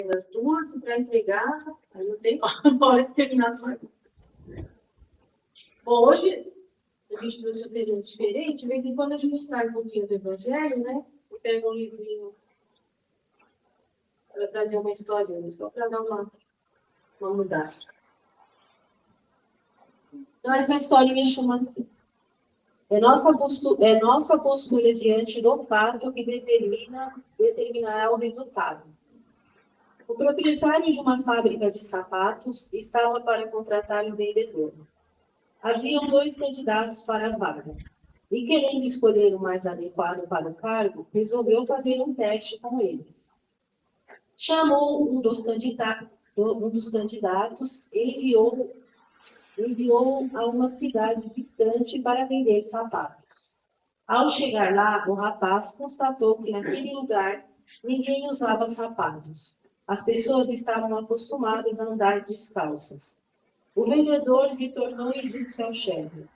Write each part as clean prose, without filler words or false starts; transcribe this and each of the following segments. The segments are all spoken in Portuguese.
as duas para entregar, aí eu tenho hora de terminar as perguntas. Bom, hoje a gente trouxe um período diferente, de vez em quando a gente sai um pouquinho do Evangelho, né? Eu pego um livrinho para trazer uma historinha, só para dar uma mudança. Então, essa historinha chama assim. É nossa postura diante do fato que determinará o resultado. O proprietário de uma fábrica de sapatos estava para contratar um vendedor. Haviam 2 candidatos para a vaga. E, querendo escolher o mais adequado para o cargo, resolveu fazer um teste com eles. Chamou um dos candidatos e enviou a uma cidade distante para vender sapatos. Ao chegar lá, o rapaz constatou que naquele lugar ninguém usava sapatos. As pessoas estavam acostumadas a andar descalças. O vendedor retornou e disse ao chefe: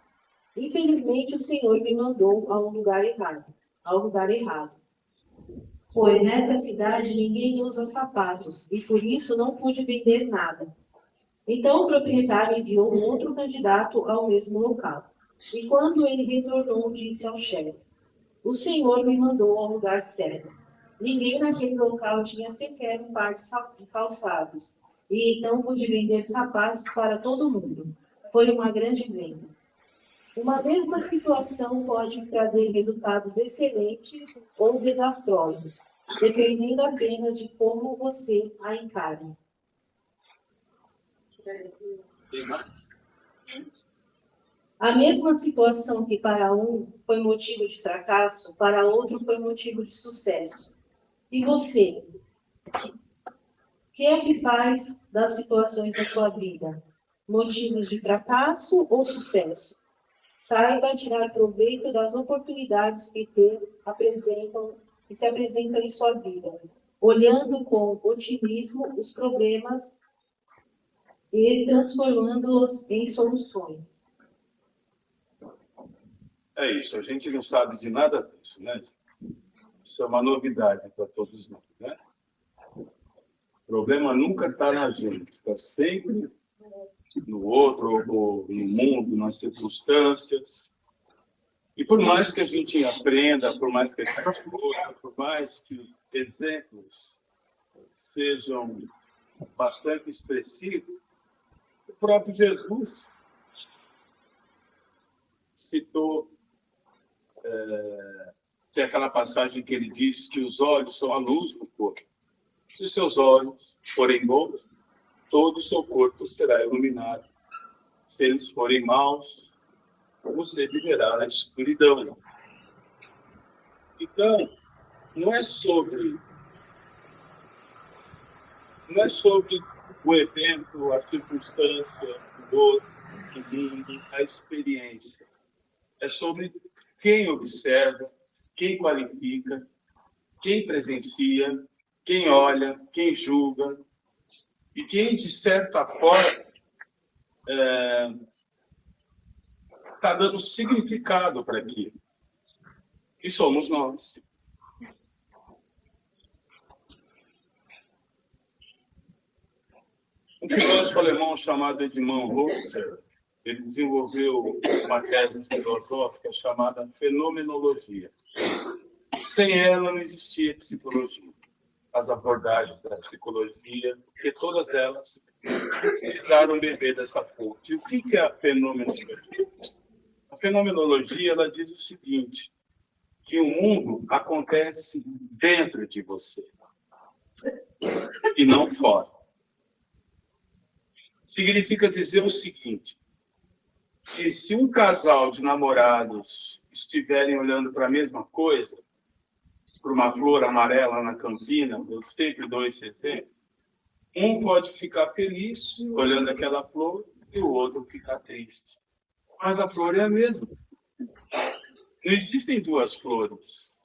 infelizmente, o senhor me mandou ao lugar errado. Pois nesta cidade ninguém usa sapatos e por isso não pude vender nada. Então o proprietário enviou outro candidato ao mesmo local. E quando ele retornou, disse ao chefe: o senhor me mandou ao lugar certo. Ninguém naquele local tinha sequer um par de calçados. E então pude vender sapatos para todo mundo. Foi uma grande venda. Uma mesma situação pode trazer resultados excelentes ou desastrosos, dependendo apenas de como você a encare. A mesma situação que para um foi motivo de fracasso, para outro foi motivo de sucesso. E você? O que é que faz das situações da sua vida? Motivos de fracasso ou sucesso? Saiba tirar proveito das oportunidades que se apresentam em sua vida, olhando com otimismo os problemas e transformando-os em soluções. É isso, a gente não sabe de nada disso, né? Isso é uma novidade para todos nós, né? O problema nunca está na gente, está sempre no outro, ou no mundo, nas circunstâncias. E por mais que a gente aprenda, por mais que a gente estude, por mais que os exemplos sejam bastante expressivos, o próprio Jesus citou, tem aquela passagem que ele diz que os olhos são a luz do corpo. Se os seus olhos forem bons, todo o seu corpo será iluminado. Se eles forem maus, você viverá na escuridão. Então, não é sobre o evento, a circunstância, o outro, a experiência. É sobre quem observa, quem qualifica, quem presencia, quem olha, quem julga, e quem, de certa forma, está dando significado para aquilo. E somos nós. Um filósofo alemão chamado Edmund Husserl, ele desenvolveu uma tese filosófica chamada fenomenologia. Sem ela não existia psicologia. As abordagens da psicologia, porque todas elas precisaram beber dessa fonte. E o que é a fenomenologia? A fenomenologia, ela diz o seguinte, que o mundo acontece dentro de você e não fora. Significa dizer o seguinte, que se um casal de namorados estiverem olhando para a mesma coisa, para uma flor amarela na campina, eu sempre dou esse exemplo, um pode ficar feliz olhando aquela flor e o outro ficar triste. Mas a flor é a mesma. Não existem duas flores.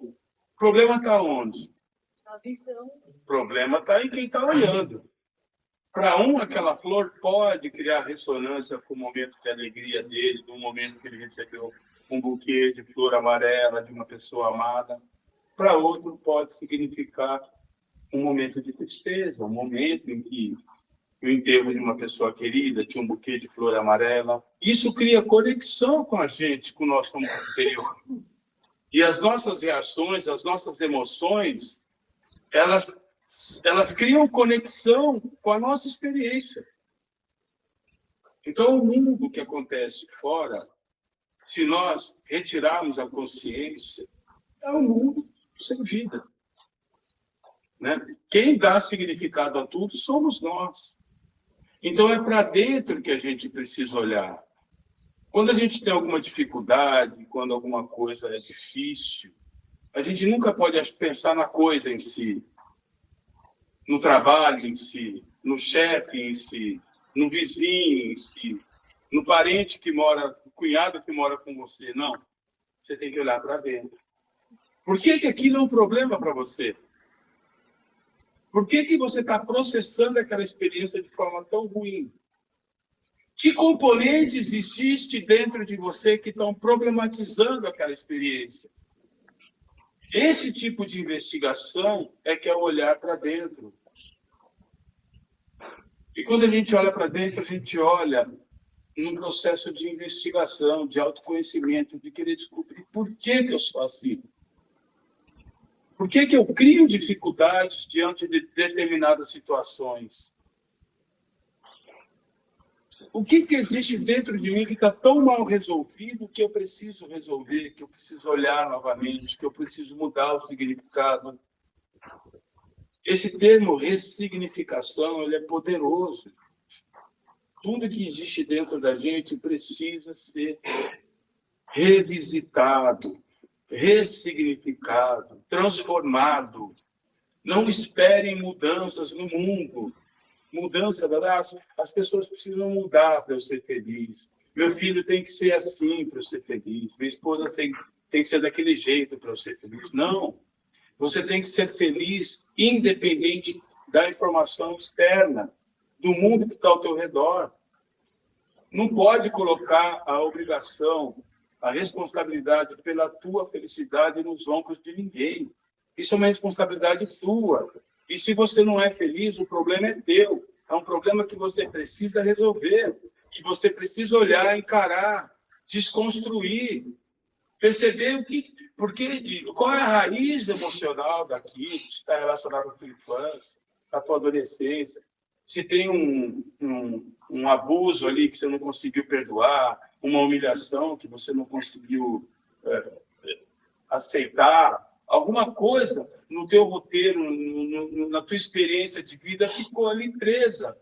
O problema está onde? Na visão. O problema está em quem está olhando. Para um, aquela flor pode criar ressonância com o momento de alegria dele, no momento que ele recebeu um buquê de flor amarela de uma pessoa amada. Para outro, pode significar um momento de tristeza, um momento em que o enterro de uma pessoa querida tinha um buquê de flor amarela. Isso cria conexão com a gente, com o nosso mundo interior. E as nossas reações, as nossas emoções, elas criam conexão com a nossa experiência. Então, o mundo que acontece fora, se nós retirarmos a consciência, é um mundo sem vida. Né? Quem dá significado a tudo somos nós. Então, é para dentro que a gente precisa olhar. Quando a gente tem alguma dificuldade, quando alguma coisa é difícil, a gente nunca pode pensar na coisa em si, no trabalho em si, no chefe em si, no vizinho em si, no parente que mora, no cunhado que mora com você. Não. Você tem que olhar para dentro. Por que aquilo é um problema para você? Por que você está processando aquela experiência de forma tão ruim? Que componentes existem dentro de você que estão problematizando aquela experiência? Esse tipo de investigação é que é olhar para dentro. E quando a gente olha para dentro, a gente olha num processo de investigação, de autoconhecimento, de querer descobrir por que eu sou assim. Por que eu crio dificuldades diante de determinadas situações? O que existe dentro de mim que está tão mal resolvido que eu preciso resolver, que eu preciso olhar novamente, que eu preciso mudar o significado? Esse termo ressignificação, ele é poderoso. Tudo que existe dentro da gente precisa ser revisitado, ressignificado, transformado. Não esperem mudanças no mundo. Mudança, as pessoas precisam mudar para eu ser feliz. Meu filho tem que ser assim para eu ser feliz. Minha esposa tem que ser daquele jeito para eu ser feliz. Não. Você tem que ser feliz independente da informação externa, do mundo que está ao teu redor. Não pode colocar a obrigação, a responsabilidade pela tua felicidade nos ombros de ninguém. Isso é uma responsabilidade tua. E se você não é feliz, o problema é teu. É um problema que você precisa resolver, que você precisa olhar, encarar, desconstruir, perceber qual é a raiz emocional daquilo, se está relacionado com a tua infância, com a tua adolescência, se tem um abuso ali que você não conseguiu perdoar, uma humilhação que você não conseguiu aceitar, alguma coisa no teu roteiro, na tua experiência de vida, ficou ali presa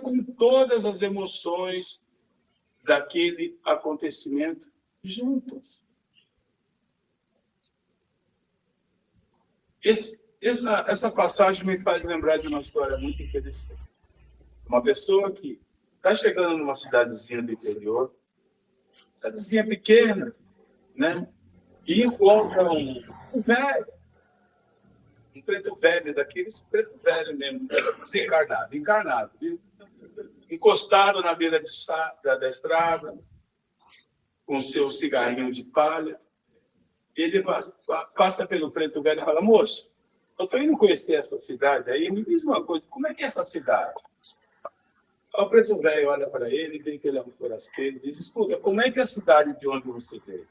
com todas as emoções daquele acontecimento juntas. Essa passagem me faz lembrar de uma história muito interessante. Uma pessoa que está chegando numa cidadezinha do interior, cidadezinha pequena, né? E encontra um velho, um preto velho daqueles, preto velho mesmo, assim, encarnado, encostado na beira da estrada, com seu cigarrinho de palha. Ele passa pelo preto velho e fala: moço, eu estou indo conhecer essa cidade aí, me diz uma coisa, como é que é essa cidade? O preto velho olha para ele, tem que ele é um forasteiro, diz: escuta, como é que é a cidade de onde você veio?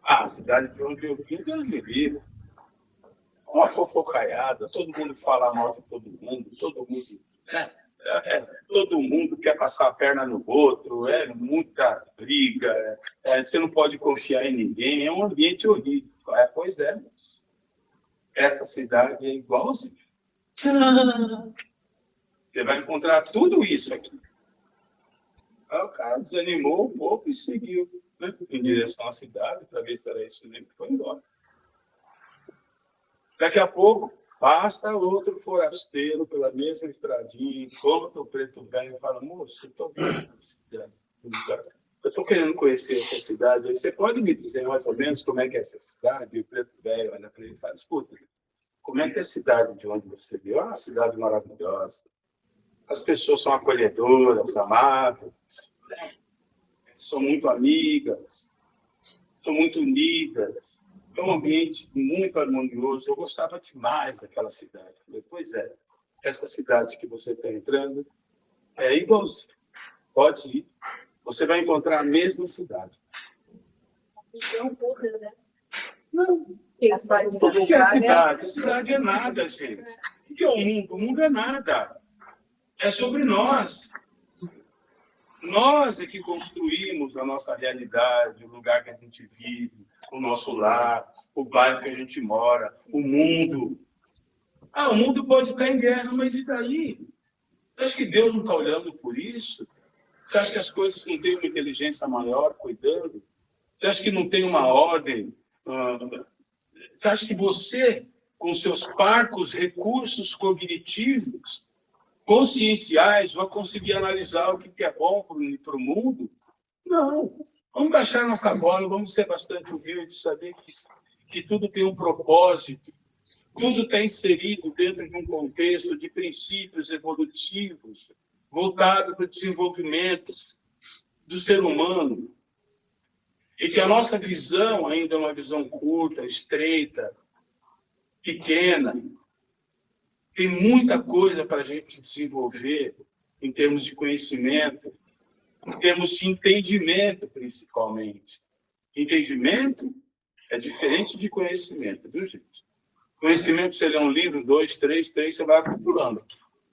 A cidade de onde eu vim, Deus me livre. Uma fofocaiada, todo mundo fala mal de todo mundo, todo mundo quer passar a perna no outro, muita briga, você não pode confiar em ninguém, é um ambiente horrível. Pois é, moço. Essa cidade é igualzinha. Você vai encontrar tudo isso aqui. Aí o cara desanimou um pouco e seguiu, né, em direção à cidade, para ver se era isso mesmo, que foi embora. Daqui a pouco, passa outro forasteiro pela mesma estradinha, encontra o preto velho e fala: moço, eu estou vendo essa cidade. Eu estou querendo conhecer essa cidade. Você pode me dizer mais ou menos como é que é essa cidade? E o preto velho olha para ele e fala: escuta, como é que é a cidade de onde você veio? Ah, uma cidade maravilhosa. As pessoas são acolhedoras, amáveis, são muito amigas, são muito unidas. É um ambiente muito harmonioso. Eu gostava demais daquela cidade. Falei, pois é, essa cidade que você está entrando é igualzinho. Pode ir. Você vai encontrar a mesma cidade. Então, muda, né? Não. O que é a cidade? A cidade é nada, gente. O que é o mundo? O mundo é nada. É sobre nós. Nós é que construímos a nossa realidade, o lugar que a gente vive, o nosso lar, o bairro que a gente mora, o mundo. Ah, o mundo pode estar em guerra, mas e daí? Você acha que Deus não está olhando por isso? Você acha que as coisas não têm uma inteligência maior cuidando? Você acha que não tem uma ordem? Você acha que você, com seus parcos recursos cognitivos, conscienciais, vai conseguir analisar o que é bom para o mundo? Não. Vamos baixar nossa bola, vamos ser bastante humildes, saber que tudo tem um propósito, tudo está inserido dentro de um contexto de princípios evolutivos, voltado para o desenvolvimento do ser humano. E que a nossa visão ainda é uma visão curta, estreita, pequena. Tem muita coisa para a gente desenvolver em termos de conhecimento, em termos de entendimento, principalmente. Entendimento é diferente de conhecimento, viu, gente? Conhecimento, você lê um livro, 2, 3, você vai acumulando.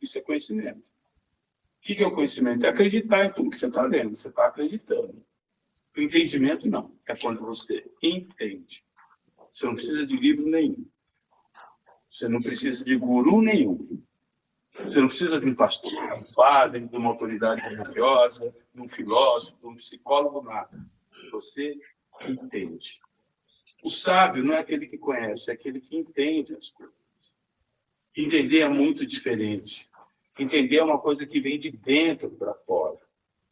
Isso é conhecimento. O que é o conhecimento? É acreditar em tudo que você está lendo, você está acreditando. O entendimento, não. É quando você entende. Você não precisa de livro nenhum. Você não precisa de guru nenhum. Você não precisa de um pastor, de um padre, de uma autoridade religiosa, de um filósofo, de um psicólogo, nada. Você entende. O sábio não é aquele que conhece, é aquele que entende as coisas. Entender é muito diferente. Entender é uma coisa que vem de dentro para fora.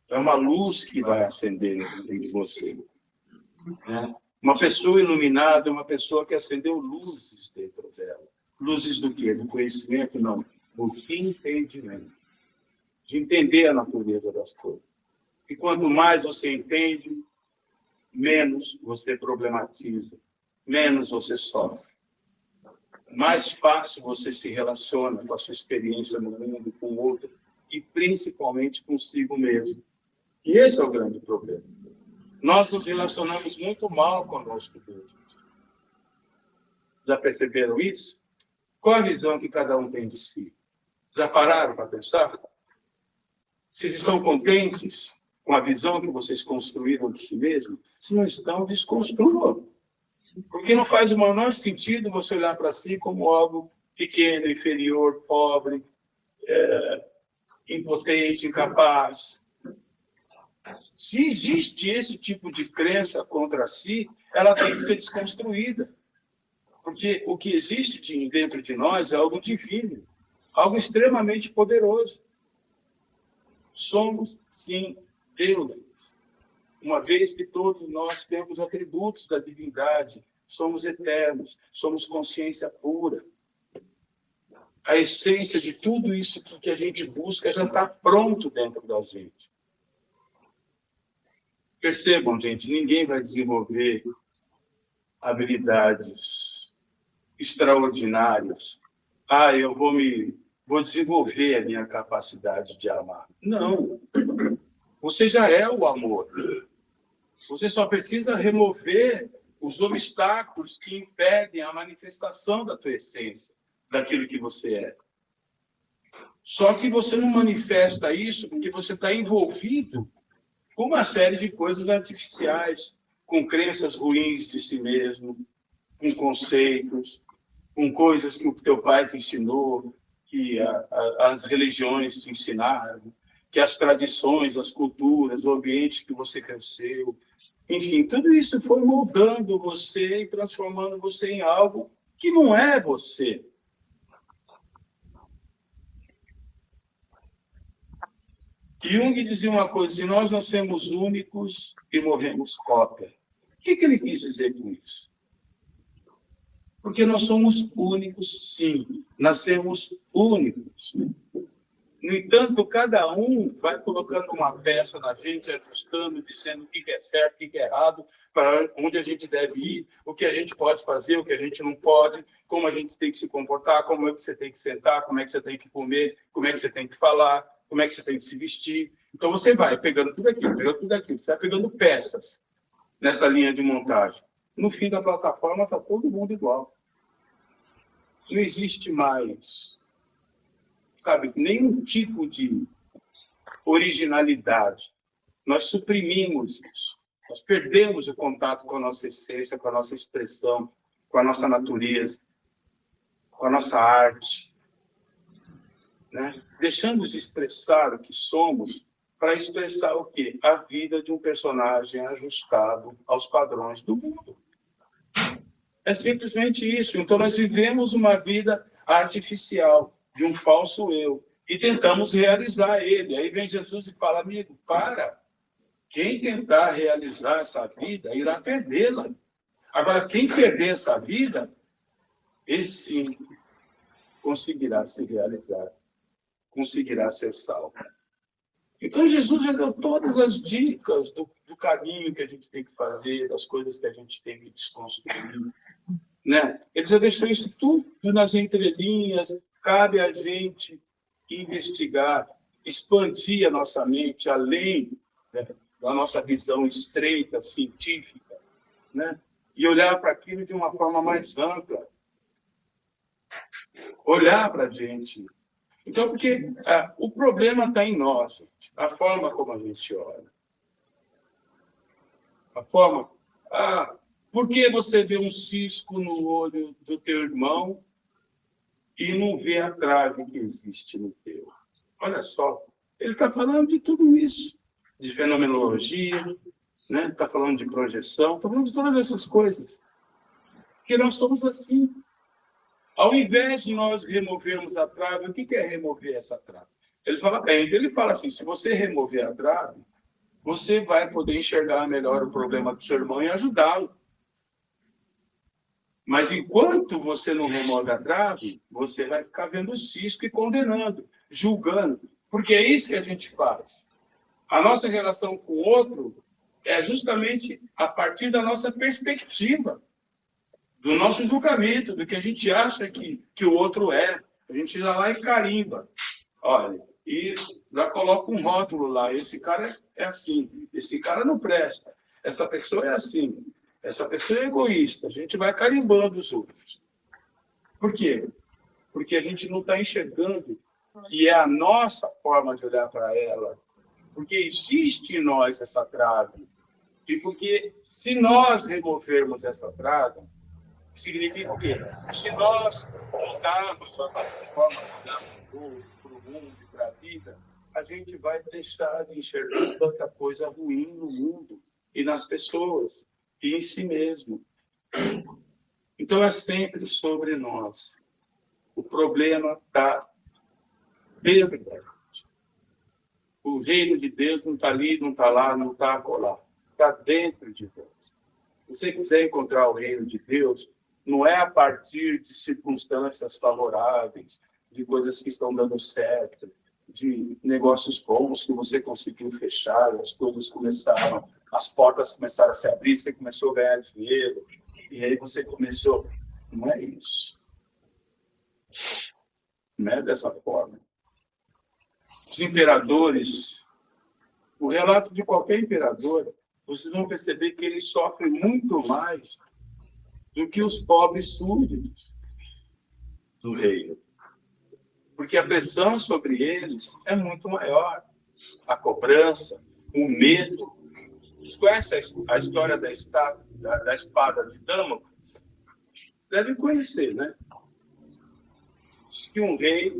É uma luz que vai acender dentro de você. Né? Uma pessoa iluminada é uma pessoa que acendeu luzes dentro dela. Luzes do quê? Do conhecimento? Não. Do entendimento. De entender a natureza das coisas. E quanto mais você entende, menos você problematiza, menos você sofre. Mais fácil você se relaciona com a sua experiência no mundo, com o outro, e principalmente consigo mesmo. E esse é o grande problema. Nós nos relacionamos muito mal conosco mesmos. Já perceberam isso? Qual a visão que cada um tem de si? Já pararam para pensar? Vocês estão contentes com a visão que vocês construíram de si mesmos? Se não estão, desconstruam. Porque não faz o menor sentido você olhar para si como algo pequeno, inferior, pobre, impotente, incapaz. Se existe esse tipo de crença contra si, ela tem que ser desconstruída. Porque o que existe dentro de nós é algo divino, algo extremamente poderoso. Somos, sim, deuses. Uma vez que todos nós temos atributos da divindade, somos eternos, somos consciência pura. A essência de tudo isso que a gente busca já está pronto dentro da gente. Percebam, gente, ninguém vai desenvolver habilidades extraordinárias. Eu vou desenvolver a minha capacidade de amar. Não. Você já é o amor. Você só precisa remover os obstáculos que impedem a manifestação da tua essência, daquilo que você é. Só que você não manifesta isso porque você está envolvido com uma série de coisas artificiais, com crenças ruins de si mesmo, com conceitos, com coisas que o teu pai te ensinou, que as religiões te ensinaram, que as tradições, as culturas, o ambiente que você cresceu, enfim, tudo isso foi moldando você e transformando você em algo que não é você. Jung dizia uma coisa, se nós nascemos únicos e morremos cópia. O que ele quis dizer com isso? Porque nós somos únicos, sim. Nascemos únicos. No entanto, cada um vai colocando uma peça na gente, ajustando, dizendo o que é certo, o que é errado, para onde a gente deve ir, o que a gente pode fazer, o que a gente não pode, como a gente tem que se comportar, como é que você tem que sentar, como é que você tem que comer, como é que você tem que falar, como é que você tem que se vestir. Então, você vai pegando tudo aquilo, você vai pegando peças nessa linha de montagem. No fim da plataforma, está todo mundo igual. Não existe mais, sabe, nenhum tipo de originalidade. Nós suprimimos isso. Nós perdemos o contato com a nossa essência, com a nossa expressão, com a nossa natureza, com a nossa arte, né? Deixamos de expressar o que somos para expressar o quê? A vida de um personagem ajustado aos padrões do mundo. É simplesmente isso. Então, nós vivemos uma vida artificial, de um falso eu, e tentamos realizar ele. Aí vem Jesus e fala, amigo, para. Quem tentar realizar essa vida, irá perdê-la. Agora, quem perder essa vida, esse sim conseguirá se realizar, conseguirá ser salvo. Então, Jesus já deu todas as dicas do caminho que a gente tem que fazer, das coisas que a gente tem que desconstruir, né? Ele já deixou isso tudo nas entrelinhas. Cabe a gente investigar, expandir a nossa mente além, né, da nossa visão estreita, científica, né? E olhar para aquilo de uma forma mais ampla. Olhar para a gente. Então, porque o problema está em nós, gente. A forma como a gente olha. A forma... por que você vê um cisco no olho do teu irmão e não vê a trave que existe no teu? Olha só, ele está falando de tudo isso, de fenomenologia, né? Está falando de projeção, está falando de todas essas coisas. Porque nós somos assim. Ao invés de nós removermos a trave, o que é remover essa trave? Ele fala assim, se você remover a trave, você vai poder enxergar melhor o problema do seu irmão e ajudá-lo. Mas enquanto você não remove a trave, você vai ficar vendo o cisco e condenando, julgando. Porque é isso que a gente faz. A nossa relação com o outro é justamente a partir da nossa perspectiva, do nosso julgamento, do que a gente acha que o outro é. A gente já lá e carimba. Olha, e já coloca um rótulo lá. Esse cara é assim. Esse cara não presta. Essa pessoa é assim. Essa pessoa é egoísta. A gente vai carimbando os outros. Por quê? Porque a gente não está enxergando que é a nossa forma de olhar para ela. Porque existe em nós essa trave. E porque se nós removermos essa trave, significa o quê? Se nós mudarmos a nossa forma de olhar para o mundo e para a vida, a gente vai deixar de enxergar tanta coisa ruim no mundo e nas pessoas e em si mesmo. Então, é sempre sobre nós. O problema está dentro da gente. O reino de Deus não está ali, não está lá, não está acolá. Está dentro de nós. Se você quiser encontrar o reino de Deus, não é a partir de circunstâncias favoráveis, de coisas que estão dando certo, de negócios bons que você conseguiu fechar, as coisas começaram, as portas começaram a se abrir, você começou a ganhar dinheiro, e aí você começou... Não é isso. Não é dessa forma. Os imperadores, o relato de qualquer imperador, vocês vão perceber que ele sofre muito mais do que os pobres súditos do reino. Porque a pressão sobre eles é muito maior. A cobrança, o medo. Vocês conhecem a história da espada de Damocles? Devem conhecer, né? Diz que um rei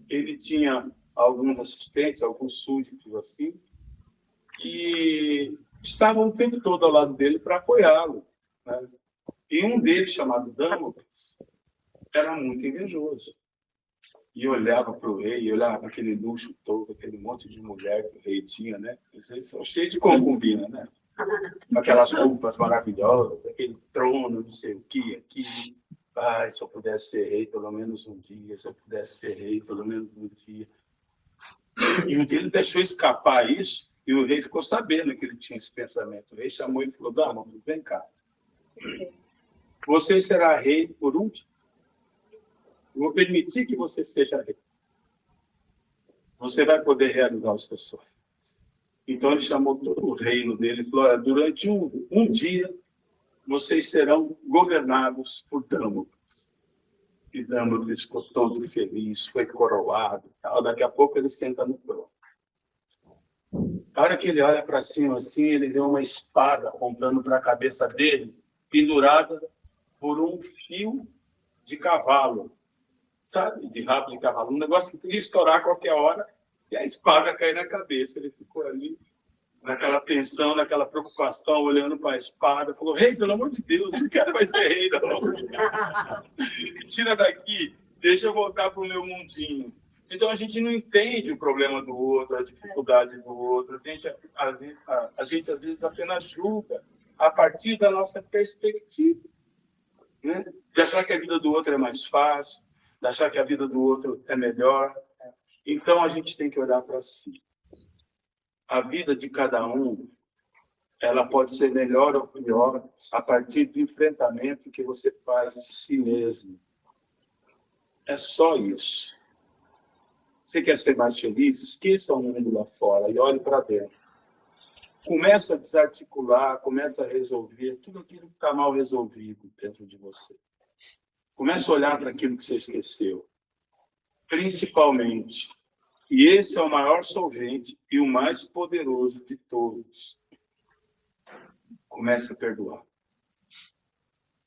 ele tinha alguns assistentes, alguns súditos assim, e estavam o tempo todo ao lado dele para apoiá-lo, né? E um deles, chamado Damocles, era muito invejoso. E olhava para o rei, olhava para aquele luxo todo, aquele monte de mulher que o rei tinha, né? Eles são cheios de concubina, né? Aquelas roupas maravilhosas, aquele trono, não sei o que, aquilo. Ah, se eu pudesse ser rei pelo menos um dia, se eu pudesse ser rei pelo menos um dia. E um dia ele deixou escapar isso, e o rei ficou sabendo que ele tinha esse pensamento. O rei chamou ele e falou: Dama, vem cá. Você será rei por último. Eu vou permitir que você seja rei. Você vai poder realizar o seu sonho. Então ele chamou todo o reino dele e falou: durante um dia, vocês serão governados por Damocles. E Damocles ficou todo feliz, foi coroado. Tal. Daqui a pouco ele senta no trono. A hora que ele olha para cima assim, ele vê uma espada apontando para a cabeça dele, pendurada por um fio de cavalo, sabe? De rabo de cavalo. Um negócio que podia estourar a qualquer hora e a espada cair na cabeça. Ele ficou ali, naquela tensão, naquela preocupação, olhando para a espada. Falou: rei, pelo amor de Deus, não quero mais ser rei, não. Tira daqui, deixa eu voltar para o meu mundinho. Então, a gente não entende o problema do outro, a dificuldade do outro. A gente às vezes, apenas julga a partir da nossa perspectiva. Né? De achar que a vida do outro é mais fácil, de achar que a vida do outro é melhor. Então, a gente tem que olhar para si. A vida de cada um, ela pode ser melhor ou pior a partir do enfrentamento que você faz de si mesmo. É só isso. Você quer ser mais feliz? Esqueça o mundo lá fora e olhe para dentro. Começa a desarticular, começa a resolver tudo aquilo que está mal resolvido dentro de você. Começa a olhar para aquilo que você esqueceu. Principalmente, e esse é o maior solvente e o mais poderoso de todos. Comece a perdoar.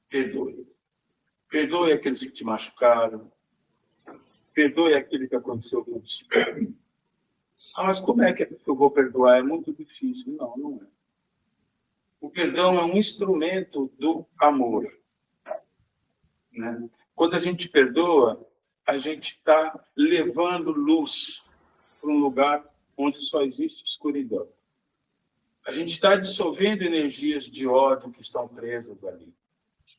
Perdoe. Perdoe aqueles que te machucaram. Perdoe aquilo que aconteceu com você. Ah, mas como é que eu vou perdoar? É muito difícil. Não, não é. O perdão é um instrumento do amor. Né? Quando a gente perdoa, a gente está levando luz para um lugar onde só existe escuridão. A gente está dissolvendo energias de ódio que estão presas ali.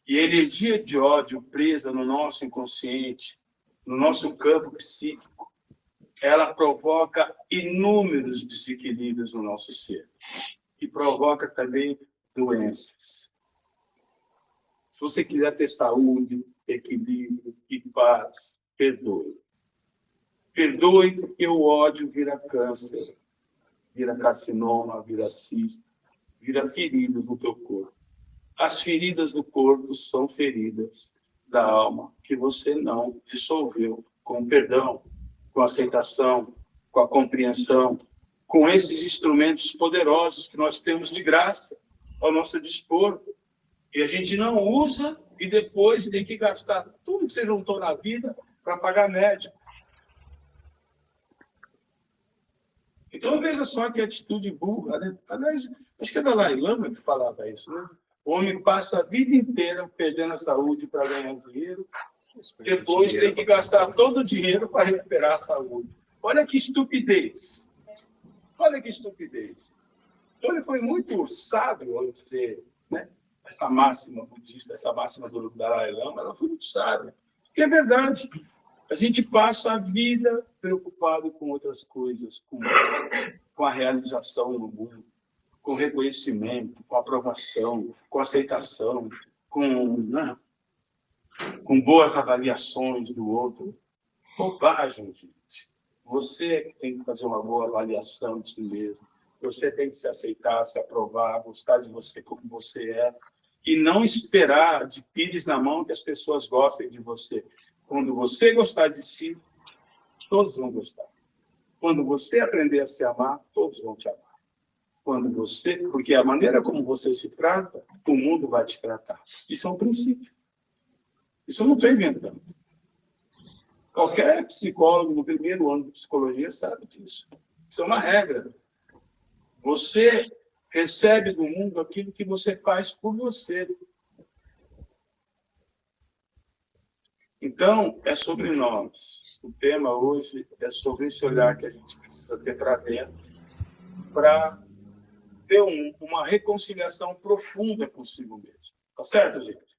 E a energia de ódio presa no nosso inconsciente, no nosso campo psíquico, ela provoca inúmeros desequilíbrios no nosso ser. E provoca também doenças. Se você quiser ter saúde, equilíbrio e paz, perdoe. Perdoe porque o ódio vira câncer, vira carcinoma, vira cisto, vira feridas no teu corpo. As feridas do corpo são feridas da alma que você não dissolveu com o perdão, com a aceitação, com a compreensão, com esses instrumentos poderosos que nós temos de graça ao nosso dispor. E a gente não usa e depois tem que gastar tudo que você juntou na vida para pagar médico. Então, veja só que atitude burra, né? Aliás, acho que é Dalai Lama que falava isso, né? O homem passa a vida inteira perdendo a saúde para ganhar dinheiro, depois tem que gastar todo o dinheiro para recuperar a saúde. Olha que estupidez. Olha que estupidez. Então, ele foi muito sábio ao dizer, né? Essa máxima budista, essa máxima do Dalai Lama, ela foi muito sábia. Porque é verdade. A gente passa a vida preocupado com outras coisas, com a realização no mundo, com reconhecimento, com aprovação, com aceitação, né, com boas avaliações do outro. Bobagem, gente. Você que tem que fazer uma boa avaliação de si mesmo. Você tem que se aceitar, se aprovar, gostar de você como você é. E não esperar de pires na mão que as pessoas gostem de você. Quando você gostar de si, todos vão gostar. Quando você aprender a se amar, todos vão te amar. Porque a maneira como você se trata, o mundo vai te tratar. Isso é um princípio. Isso eu não estou inventando. Qualquer psicólogo no primeiro ano de psicologia sabe disso. Isso é uma regra. Você recebe do mundo aquilo que você faz por você. Então, é sobre nós. O tema hoje é sobre esse olhar que a gente precisa ter para dentro, para ter uma reconciliação profunda consigo mesmo. Tá certo, gente?